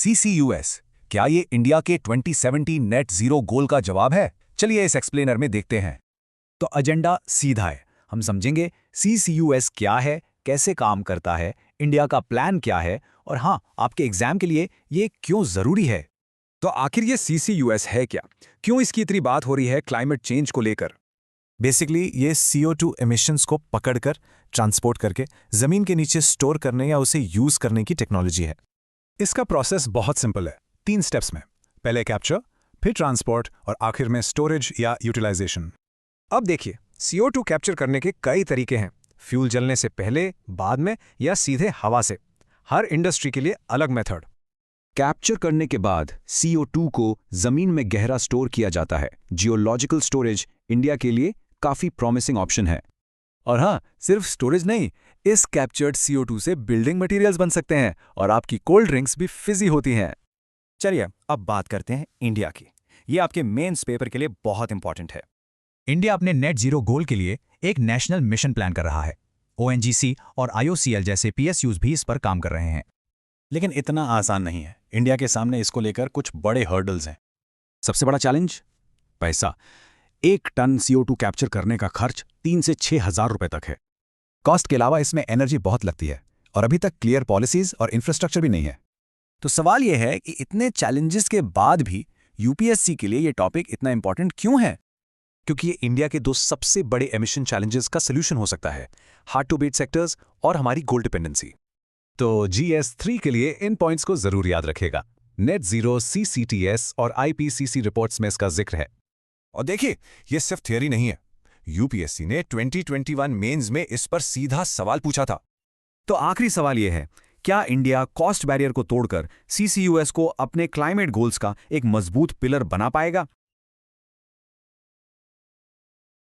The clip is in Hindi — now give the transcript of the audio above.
CCUS, क्या ये इंडिया के 2070 नेट जीरो गोल का जवाब है? चलिए इस एक्सप्लेनर में देखते हैं। तो एजेंडा सीधा है। हम समझेंगे CCUS क्या है, कैसे काम करता है, इंडिया का प्लान क्या है और हाँ, आपके एग्जाम के लिए ये क्यों जरूरी है। तो आखिर ये CCUS है क्या? क्यों इसकी इतनी बात हो रही है क्लाइमेट चेंज को लेकर? बेसिकली ये CO2 एमिशंस को पकड़कर ट्रांसपोर्ट करके जमीन के नीचे स्टोर करने या उसे यूज करने की टेक्नोलॉजी है। इसका प्रोसेस बहुत सिंपल है, 3 स्टेप्स में। पहले कैप्चर, फिर ट्रांसपोर्ट और आखिर में स्टोरेज या यूटिलाइजेशन। अब देखिए, CO2 कैप्चर करने के कई तरीके हैं। फ्यूल जलने से पहले, बाद में या सीधे हवा से। हर इंडस्ट्री के लिए अलग मेथड। कैप्चर करने के बाद CO2 को जमीन में गहरा स्टोर किया जाता है। जियोलॉजिकल स्टोरेज इंडिया के लिए काफी प्रॉमिसिंग ऑप्शन है। और हाँ, सिर्फ स्टोरेज नहीं, इस कैप्चर्ड CO2 से बिल्डिंग मटेरियल्स बन सकते हैं और आपकी कोल्ड ड्रिंक्स भी फिजी होती हैं। चलिए अब बात करते हैं इंडिया की। ये आपके मेंस पेपर के लिए बहुत इंपॉर्टेंट है। इंडिया अपने नेट जीरो गोल के लिए एक नेशनल मिशन प्लान कर रहा है। ONGC और IOCL जैसे PSUs भी इस पर काम कर रहे हैं। लेकिन इतना आसान नहीं है। इंडिया के सामने इसको लेकर कुछ बड़े हर्डल्स हैं। सबसे बड़ा चैलेंज पैसा। 1 टन CO2 कैप्चर करने का खर्च 3 से 6 हज़ार रुपए तक है। कॉस्ट के अलावा इसमें एनर्जी बहुत लगती है और अभी तक क्लियर पॉलिसीज और इंफ्रास्ट्रक्चर भी नहीं है। तो सवाल यह है कि इतने चैलेंजेस के बाद भी UPSC के लिए ये टॉपिक इतना इंपॉर्टेंट क्यों है? क्योंकि ये इंडिया के 2 सबसे बड़े एमिशन चैलेंजेस का सोल्यूशन हो सकता है, हार्ड टू बीट सेक्टर्स और हमारी गोल्ड डिपेंडेंसी। तो GS3 के लिए इन पॉइंट्स को जरूर याद रखेगा। नेट जीरो CCTS और IPCC रिपोर्ट्स में इसका जिक्र है। और देखिए, ये सिर्फ थियरी नहीं है। UPSC ने 2021 मेंस में इस पर सीधा सवाल पूछा था। तो आखिरी सवाल यह है, क्या इंडिया कॉस्ट बैरियर को तोड़कर CCUS को अपने क्लाइमेट गोल्स का एक मजबूत पिलर बना पाएगा?